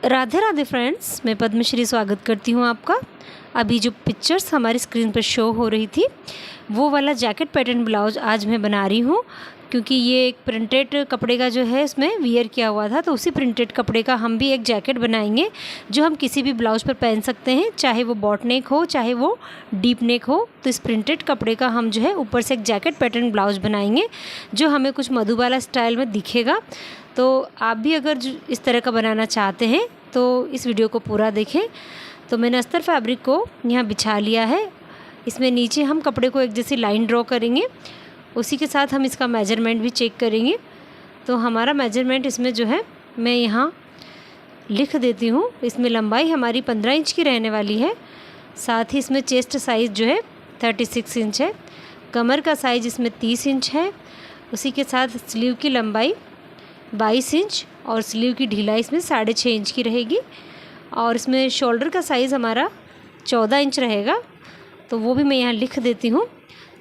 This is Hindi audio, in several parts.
राधे राधे फ्रेंड्स, मैं पद्मश्री स्वागत करती हूँ आपका। अभी जो पिक्चर्स हमारी स्क्रीन पर शो हो रही थी वो वाला जैकेट पैटर्न ब्लाउज आज मैं बना रही हूँ, क्योंकि ये एक प्रिंटेड कपड़े का जो है इसमें वियर किया हुआ था, तो उसी प्रिंटेड कपड़े का हम भी एक जैकेट बनाएंगे जो हम किसी भी ब्लाउज पर पहन सकते हैं, चाहे वो बॉट नेक हो चाहे वो डीप नेक हो। तो इस प्रिंटेड कपड़े का हम जो है ऊपर से एक जैकेट पैटर्न ब्लाउज बनाएंगे जो हमें कुछ मधुबाला स्टाइल में दिखेगा। तो आप भी अगर इस तरह का बनाना चाहते हैं तो इस वीडियो को पूरा देखें। तो मैंने अस्तर फैब्रिक को यहाँ बिछा लिया है, इसमें नीचे हम कपड़े को एक जैसी लाइन ड्रॉ करेंगे, उसी के साथ हम इसका मेजरमेंट भी चेक करेंगे। तो हमारा मेजरमेंट इसमें जो है मैं यहाँ लिख देती हूँ। इसमें लंबाई हमारी 15 इंच की रहने वाली है, साथ ही इसमें चेस्ट साइज़ जो है 36 इंच है, कमर का साइज़ इसमें 30 इंच है, उसी के साथ स्लीव की लंबाई 22 इंच और स्लीव की ढिलाई इसमें 6.5 इंच की रहेगी, और इसमें शोल्डर का साइज़ हमारा 14 इंच रहेगा। तो वो भी मैं यहाँ लिख देती हूँ।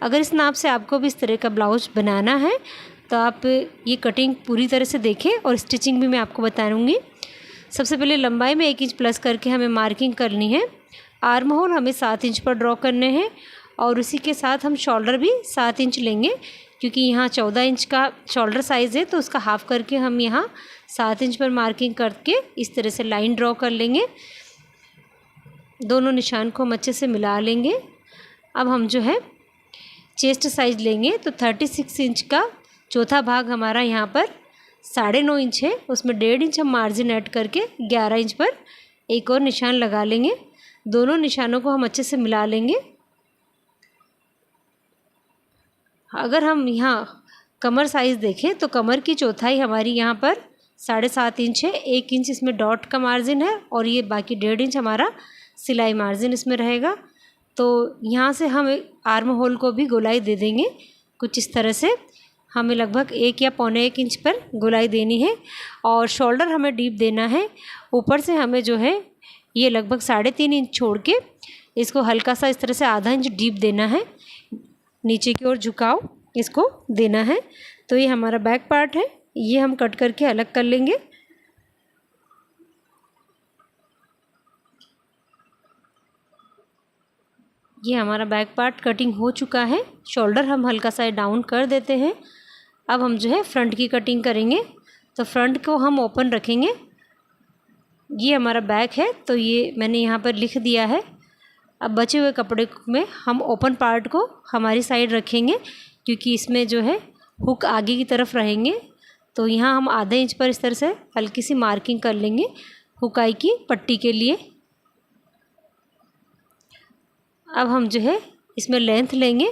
अगर इस नाप से आपको भी इस तरह का ब्लाउज बनाना है तो आप ये कटिंग पूरी तरह से देखें और स्टिचिंग भी मैं आपको बताऊँगी। सबसे पहले लंबाई में 1 इंच प्लस करके हमें मार्किंग करनी है। आर्म होल हमें 7 इंच पर ड्रॉ करने हैं और उसी के साथ हम शोल्डर भी 7 इंच लेंगे, क्योंकि यहाँ 14 इंच का शोल्डर साइज़ है तो उसका हाफ़ करके हम यहाँ 7 इंच पर मार्किंग करके इस तरह से लाइन ड्रॉ कर लेंगे। दोनों निशान को हम अच्छे से मिला लेंगे। अब हम जो है चेस्ट साइज़ लेंगे, तो 36 इंच का चौथा भाग हमारा यहाँ पर 9.5 इंच है, उसमें 1.5 इंच हम मार्जिन ऐड करके 11 इंच पर एक और निशान लगा लेंगे। दोनों निशानों को हम अच्छे से मिला लेंगे। अगर हम यहाँ कमर साइज़ देखें तो कमर की चौथाई हमारी यहाँ पर 7.5 इंच है, 1 इंच इसमें डॉट का मार्जिन है और ये बाकी 1.5 इंच हमारा सिलाई मार्जिन इसमें रहेगा। तो यहाँ से हम आर्म होल को भी गोलाई दे देंगे कुछ इस तरह से। हमें लगभग 1 या पौने 1 इंच पर गोलाई देनी है और शोल्डर हमें डीप देना है। ऊपर से हमें जो है ये लगभग 3.5 इंच छोड़ के इसको हल्का सा इस तरह से आधा इंच डीप देना है, नीचे की ओर झुकाव इसको देना है। तो ये हमारा बैक पार्ट है, ये हम कट करके अलग कर लेंगे। ये हमारा बैक पार्ट कटिंग हो चुका है। शोल्डर हम हल्का सा डाउन कर देते हैं। अब हम जो है फ्रंट की कटिंग करेंगे। तो फ्रंट को हम ओपन रखेंगे। ये हमारा बैक है, तो ये मैंने यहाँ पर लिख दिया है। अब बचे हुए कपड़े में हम ओपन पार्ट को हमारी साइड रखेंगे, क्योंकि इसमें जो है हुक आगे की तरफ रहेंगे। तो यहाँ हम आधे इंच पर इस तरह से हल्की सी मार्किंग कर लेंगे हुकाई की पट्टी के लिए। अब हम जो है इसमें लेंथ लेंगे,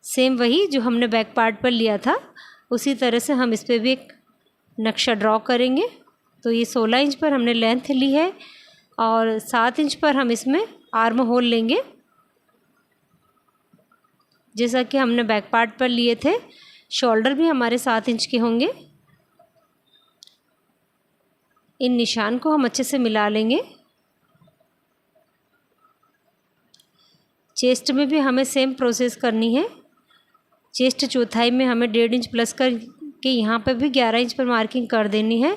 सेम वही जो हमने बैक पार्ट पर लिया था उसी तरह से हम इस पर भी एक नक्शा ड्रॉ करेंगे। तो ये 16 इंच पर हमने लेंथ ली है और 7 इंच पर हम इसमें आर्म होल लेंगे, जैसा कि हमने बैक पार्ट पर लिए थे। शोल्डर भी हमारे 7 इंच के होंगे। इन निशान को हम अच्छे से मिला लेंगे। चेस्ट में भी हमें सेम प्रोसेस करनी है। चेस्ट चौथाई में हमें 1.5 इंच प्लस करके यहाँ पर भी 11 इंच पर मार्किंग कर देनी है।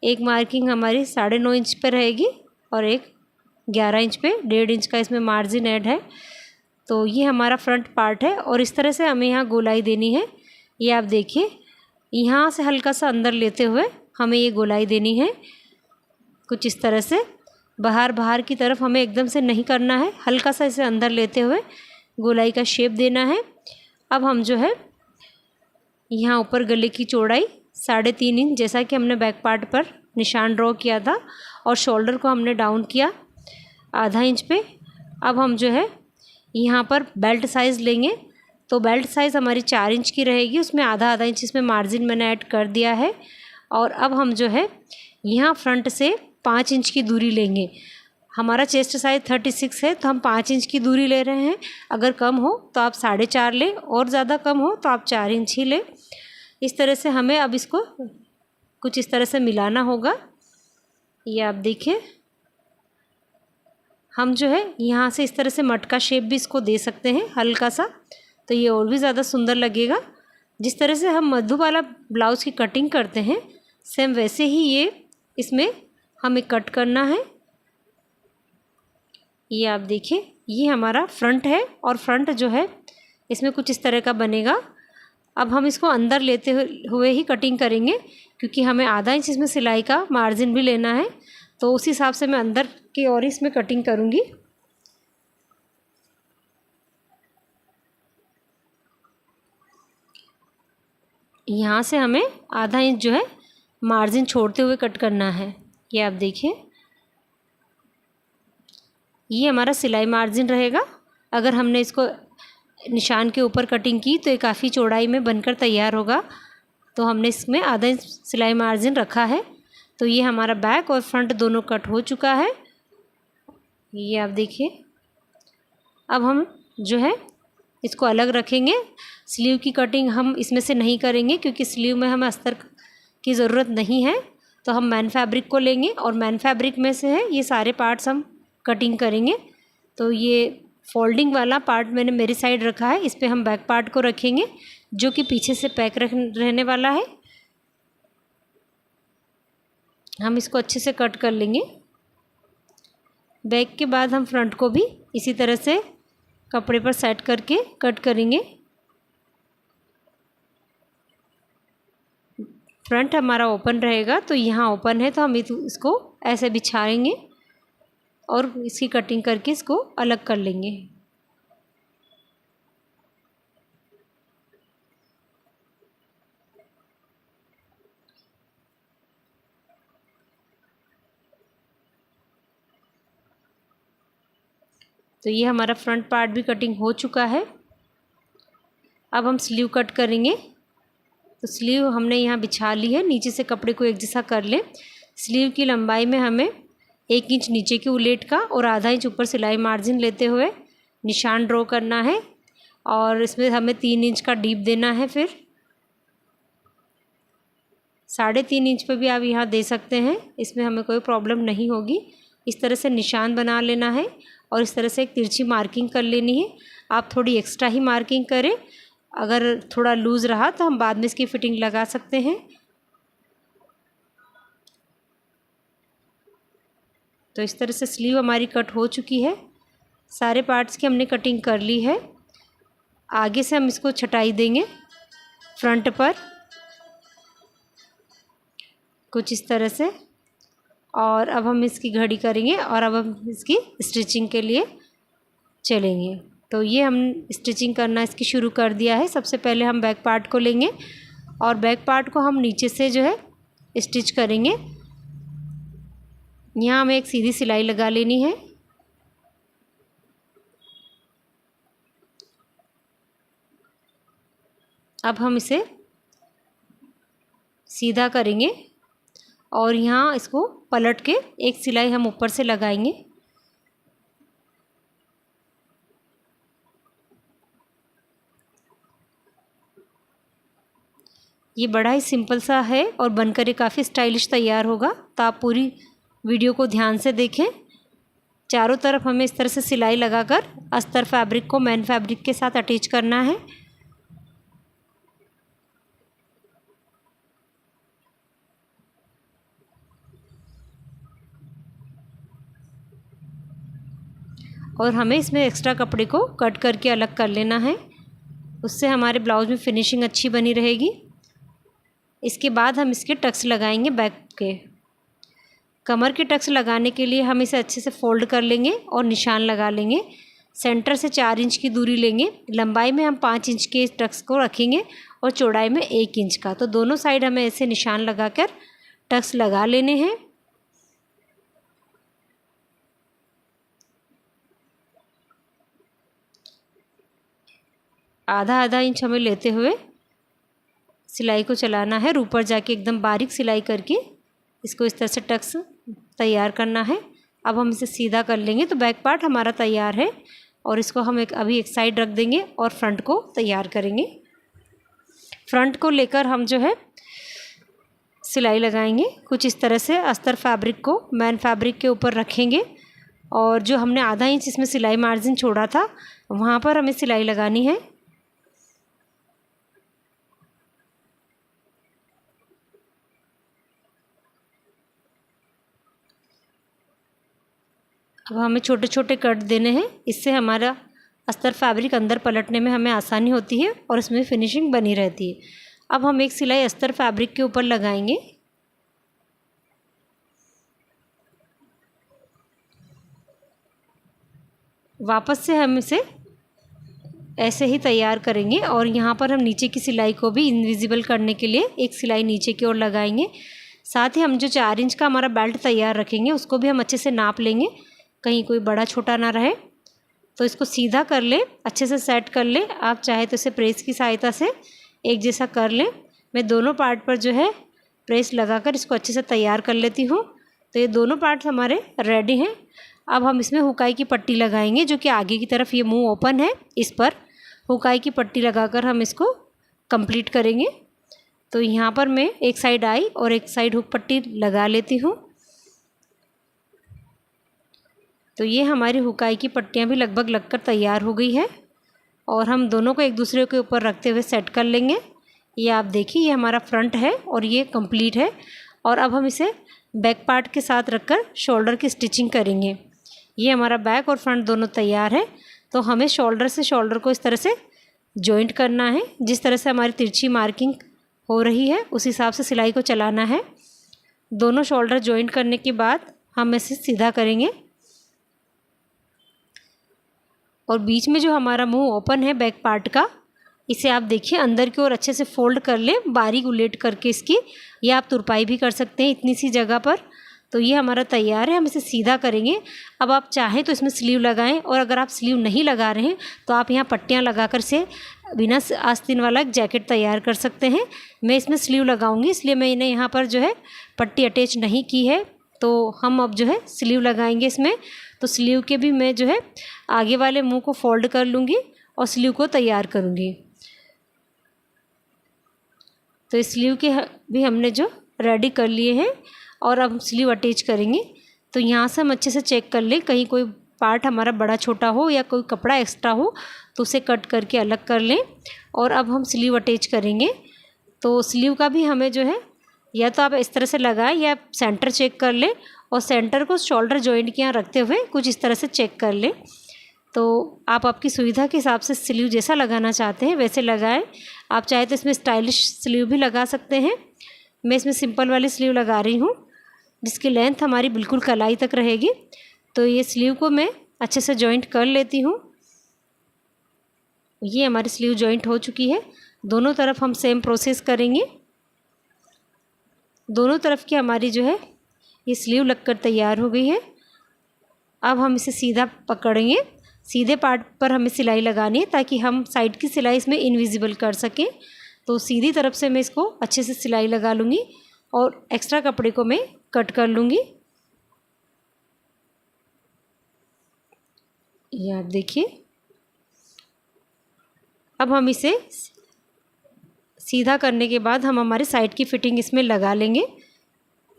एक मार्किंग हमारी 9.5 इंच पर रहेगी और एक 11 इंच पे 1.5 इंच का इसमें मार्जिन ऐड है। तो ये हमारा फ्रंट पार्ट है और इस तरह से हमें यहाँ गोलाई देनी है। ये आप देखिए, यहाँ से हल्का सा अंदर लेते हुए हमें ये गोलाई देनी है कुछ इस तरह से। बाहर की तरफ हमें एकदम से नहीं करना है, हल्का सा इसे अंदर लेते हुए गोलाई का शेप देना है। अब हम जो है यहाँ ऊपर गले की चौड़ाई 3.5 इंच, जैसा कि हमने बैक पार्ट पर निशान ड्रॉ किया था, और शोल्डर को हमने डाउन किया आधा इंच पे। अब हम जो है यहाँ पर बेल्ट साइज़ लेंगे। तो बेल्ट साइज़ हमारी 4 इंच की रहेगी, उसमें आधा इंच इसमें मार्जिन मैंने ऐड कर दिया है। और अब हम जो है यहाँ फ्रंट से 5 इंच की दूरी लेंगे। हमारा चेस्ट साइज़ 36 है तो हम 5 इंच की दूरी ले रहे हैं। अगर कम हो तो आप 4.5 लें, और ज़्यादा कम हो तो आप 4 इंच ही लें। इस तरह से हमें अब इसको कुछ इस तरह से मिलाना होगा। ये आप देखिए, हम जो है यहाँ से इस तरह से मटका शेप भी इसको दे सकते हैं हल्का सा, तो ये और भी ज़्यादा सुंदर लगेगा। जिस तरह से हम मधुबाला ब्लाउज़ की कटिंग करते हैं सेम वैसे ही ये इसमें हमें कट करना है। ये आप देखिए, ये हमारा फ्रंट है और फ्रंट जो है इसमें कुछ इस तरह का बनेगा। अब हम इसको अंदर लेते हुए ही कटिंग करेंगे, क्योंकि हमें आधा इंच इसमें सिलाई का मार्जिन भी लेना है, तो उस हिसाब से मैं अंदर की ओर इसमें कटिंग करूँगी। यहाँ से हमें आधा इंच जो है मार्जिन छोड़ते हुए कट करना है। ये आप देखिए, ये हमारा सिलाई मार्जिन रहेगा। अगर हमने इसको निशान के ऊपर कटिंग की तो ये काफ़ी चौड़ाई में बनकर तैयार होगा, तो हमने इसमें आधा इंच सिलाई मार्जिन रखा है। तो ये हमारा बैक और फ्रंट दोनों कट हो चुका है। ये आप देखिए, अब हम जो है इसको अलग रखेंगे। स्लीव की कटिंग हम इसमें से नहीं करेंगे, क्योंकि स्लीव में हमें अस्तर की ज़रूरत नहीं है। तो हम मैन फैब्रिक को लेंगे और मैन फैब्रिक में से है ये सारे पार्ट्स हम कटिंग करेंगे। तो ये फोल्डिंग वाला पार्ट मैंने मेरी साइड रखा है, इस पर हम बैक पार्ट को रखेंगे, जो कि पीछे से पैक रहने वाला है। हम इसको अच्छे से कट कर लेंगे। बैक के बाद हम फ्रंट को भी इसी तरह से कपड़े पर सेट करके कट करेंगे। फ्रंट हमारा ओपन रहेगा, तो यहाँ ओपन है तो हम इसको ऐसे बिछाएंगे और इसकी कटिंग करके इसको अलग कर लेंगे। तो ये हमारा फ्रंट पार्ट भी कटिंग हो चुका है। अब हम स्लीव कट करेंगे। तो स्लीव हमने यहाँ बिछा ली है, नीचे से कपड़े को एक जैसा कर लें। स्लीव की लंबाई में हमें 1 इंच नीचे की उलेट का और आधा इंच ऊपर सिलाई मार्जिन लेते हुए निशान ड्रॉ करना है, और इसमें हमें 3 इंच का डीप देना है। फिर 3.5 इंच पे भी आप यहाँ दे सकते हैं, इसमें हमें कोई प्रॉब्लम नहीं होगी। इस तरह से निशान बना लेना है और इस तरह से एक तिरछी मार्किंग कर लेनी है। आप थोड़ी एक्स्ट्रा ही मार्किंग करें, अगर थोड़ा लूज़ रहा तो हम बाद में इसकी फ़िटिंग लगा सकते हैं। तो इस तरह से स्लीव हमारी कट हो चुकी है। सारे पार्ट्स की हमने कटिंग कर ली है। आगे से हम इसको छटाई देंगे फ्रंट पर कुछ इस तरह से, और अब हम इसकी घड़ी करेंगे और अब हम इसकी स्टिचिंग के लिए चलेंगे। तो ये हम स्टिचिंग करना इसकी शुरू कर दिया है। सबसे पहले हम बैक पार्ट को लेंगे और बैक पार्ट को हम नीचे से जो है स्टिच करेंगे। यहाँ हमें एक सीधी सिलाई लगा लेनी है। अब हम इसे सीधा करेंगे और यहाँ इसको पलट के एक सिलाई हम ऊपर से लगाएंगे। ये बड़ा ही सिंपल सा है और बनकर ये काफ़ी स्टाइलिश तैयार होगा। तो आप पूरी वीडियो को ध्यान से देखें। चारों तरफ हमें इस तरह से सिलाई लगाकर अस्तर फैब्रिक को मैन फैब्रिक के साथ अटैच करना है। और हमें इसमें एक्स्ट्रा कपड़े को कट करके अलग कर लेना है, उससे हमारे ब्लाउज में फिनिशिंग अच्छी बनी रहेगी। इसके बाद हम इसके टक्स लगाएंगे बैक के। कमर के टक्स लगाने के लिए हम इसे अच्छे से फोल्ड कर लेंगे और निशान लगा लेंगे। सेंटर से 4 इंच की दूरी लेंगे। लंबाई में हम 5 इंच के टक्स को रखेंगे और चौड़ाई में 1 इंच का। तो दोनों साइड हमें ऐसे निशान लगाकर टक्स लगा लेने हैं। आधा इंच हमें लेते हुए सिलाई को चलाना है, ऊपर जाके एकदम बारीक सिलाई करके इसको इस तरह से टक्स तैयार करना है। अब हम इसे सीधा कर लेंगे तो बैक पार्ट हमारा तैयार है, और इसको हम अभी एक साइड रख देंगे और फ्रंट को तैयार करेंगे। फ्रंट को लेकर हम जो है सिलाई लगाएंगे कुछ इस तरह से। अस्तर फैब्रिक को मैन फैब्रिक के ऊपर रखेंगे और जो हमने आधा इंच इसमें सिलाई मार्जिन छोड़ा था वहाँ पर हमें सिलाई लगानी है। अब हमें छोटे छोटे कट देने हैं, इससे हमारा अस्तर फैब्रिक अंदर पलटने में हमें आसानी होती है और इसमें फिनिशिंग बनी रहती है। अब हम एक सिलाई अस्तर फैब्रिक के ऊपर लगाएंगे। वापस से हम इसे ऐसे ही तैयार करेंगे और यहाँ पर हम नीचे की सिलाई को भी इनविजिबल करने के लिए एक सिलाई नीचे की ओर लगाएंगे। साथ ही हम जो 4 इंच का हमारा बेल्ट तैयार रखेंगे उसको भी हम अच्छे से नाप लेंगे, कहीं कोई बड़ा छोटा ना रहे। तो इसको सीधा कर लें, अच्छे से सेट कर लें। आप चाहे तो इसे प्रेस की सहायता से एक जैसा कर लें। मैं दोनों पार्ट पर जो है प्रेस लगाकर इसको अच्छे से तैयार कर लेती हूँ। तो ये दोनों पार्ट हमारे रेडी हैं। अब हम इसमें हुकाई की पट्टी लगाएंगे, जो कि आगे की तरफ ये मुंह ओपन है, इस पर हुकाई की पट्टी लगाकर हम इसको कंप्लीट करेंगे। तो यहाँ पर मैं एक साइड आई और एक साइड हुक पट्टी लगा लेती हूँ। तो ये हमारी हुकाई की पट्टियाँ भी लगभग लगकर तैयार हो गई है और हम दोनों को एक दूसरे के ऊपर रखते हुए सेट कर लेंगे। ये आप देखिए, ये हमारा फ्रंट है और ये कंप्लीट है। और अब हम इसे बैक पार्ट के साथ रखकर शोल्डर की स्टिचिंग करेंगे। ये हमारा बैक और फ्रंट दोनों तैयार है। तो हमें शोल्डर से शोल्डर को इस तरह से जॉइंट करना है। जिस तरह से हमारी तिरछी मार्किंग हो रही है उस हिसाब से सिलाई को चलाना है। दोनों शोल्डर जॉइंट करने के बाद हम इसे सीधा करेंगे और बीच में जो हमारा मुंह ओपन है बैक पार्ट का, इसे आप देखिए अंदर की ओर अच्छे से फोल्ड कर लें, बारीक उलेट करके इसकी। ये आप तुरपाई भी कर सकते हैं इतनी सी जगह पर। तो ये हमारा तैयार है, हम इसे सीधा करेंगे। अब आप चाहें तो इसमें स्लीव लगाएं और अगर आप स्लीव नहीं लगा रहे हैं तो आप यहाँ पट्टियाँ लगाकर से बिना आस्तीन वाला एक जैकेट तैयार कर सकते हैं। मैं इसमें स्लीव लगाऊंगी, इसलिए मैंने यहाँ पर जो है पट्टी अटैच नहीं की है। तो हम अब जो है स्लीव लगाएंगे इसमें। तो स्लीव के भी मैं जो है आगे वाले मुंह को फोल्ड कर लूँगी और स्लीव को तैयार करूँगी। तो इस स्लीव के भी हमने जो रेडी कर लिए हैं और अब हम स्लीव अटैच करेंगे। तो यहाँ से हम अच्छे से चेक कर लें, कहीं कोई पार्ट हमारा बड़ा छोटा हो या कोई कपड़ा एक्स्ट्रा हो तो उसे कट करके अलग कर लें। और अब हम स्लीव अटैच करेंगे। तो स्लीव का भी हमें जो है या तो आप इस तरह से लगाएं या सेंटर चेक कर लें और सेंटर को शोल्डर जॉइंट के यहाँ रखते हुए कुछ इस तरह से चेक कर लें। तो आप आपकी सुविधा के हिसाब से स्लीव जैसा लगाना चाहते हैं वैसे लगाएं। आप चाहे तो इसमें स्टाइलिश स्लीव भी लगा सकते हैं। मैं इसमें सिंपल वाली स्लीव लगा रही हूँ जिसकी लेंथ हमारी बिल्कुल कलाई तक रहेगी। तो ये स्लीव को मैं अच्छे से जॉइंट कर लेती हूँ। ये हमारी स्लीव जॉइंट हो चुकी है। दोनों तरफ हम सेम प्रोसेस करेंगे। दोनों तरफ की हमारी जो है ये स्लीव लगकर तैयार हो गई है। अब हम इसे सीधा पकड़ेंगे। सीधे पार्ट पर हमें सिलाई लगानी है ताकि हम साइड की सिलाई इसमें इनविजिबल कर सकें। तो सीधी तरफ से मैं इसको अच्छे से सिलाई लगा लूँगी और एक्स्ट्रा कपड़े को मैं कट कर लूँगी। ये आप देखिए। अब हम इसे सीधा करने के बाद हम हमारी साइड की फिटिंग इसमें लगा लेंगे।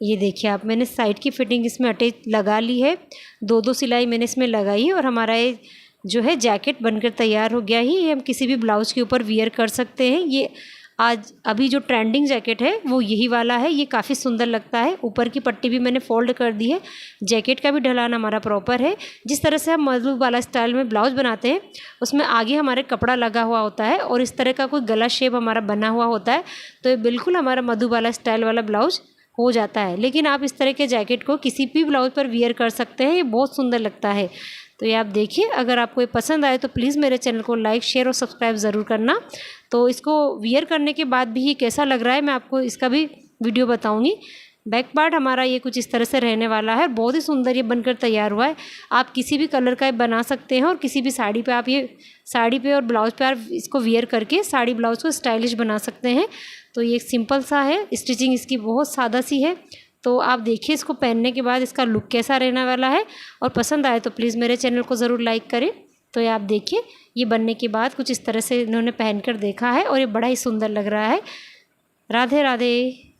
ये देखिए आप, मैंने साइड की फिटिंग इसमें अटैच लगा ली है। 2-2 सिलाई मैंने इसमें लगाई है और हमारा ये जो है जैकेट बनकर तैयार हो गया ही। ये हम किसी भी ब्लाउज़ के ऊपर वियर कर सकते हैं। ये आज अभी जो ट्रेंडिंग जैकेट है वो यही वाला है। ये काफ़ी सुंदर लगता है। ऊपर की पट्टी भी मैंने फोल्ड कर दी है। जैकेट का भी ढलान हमारा प्रॉपर है। जिस तरह से हम मधुबाला स्टाइल में ब्लाउज़ बनाते हैं उसमें आगे हमारे कपड़ा लगा हुआ होता है और इस तरह का कोई गला शेप हमारा बना हुआ होता है। तो ये बिल्कुल हमारा मधुबाला स्टाइल वाला ब्लाउज़ हो जाता है। लेकिन आप इस तरह के जैकेट को किसी भी ब्लाउज़ पर वियर कर सकते हैं। ये बहुत सुंदर लगता है। तो ये आप देखिए, अगर आपको ये पसंद आए तो प्लीज़ मेरे चैनल को लाइक, शेयर और सब्सक्राइब ज़रूर करना। तो इसको वियर करने के बाद भी ये कैसा लग रहा है मैं आपको इसका भी वीडियो बताऊंगी। बैक पार्ट हमारा ये कुछ इस तरह से रहने वाला है। बहुत ही सुंदर ये बनकर तैयार हुआ है। आप किसी भी कलर का बना सकते हैं और किसी भी साड़ी पे आप ये साड़ी पे और ब्लाउज़ पे आप इसको वियर करके साड़ी ब्लाउज़ को स्टाइलिश बना सकते हैं। तो ये एक सिंपल सा है, स्टिचिंग इसकी बहुत सादा सी है। तो आप देखिए इसको पहनने के बाद इसका लुक कैसा रहने वाला है। और पसंद आए तो प्लीज़ मेरे चैनल को ज़रूर लाइक करें। तो ये आप देखिए, ये बनने के बाद कुछ इस तरह से इन्होंने पहनकर देखा है और ये बड़ा ही सुंदर लग रहा है। राधे राधे।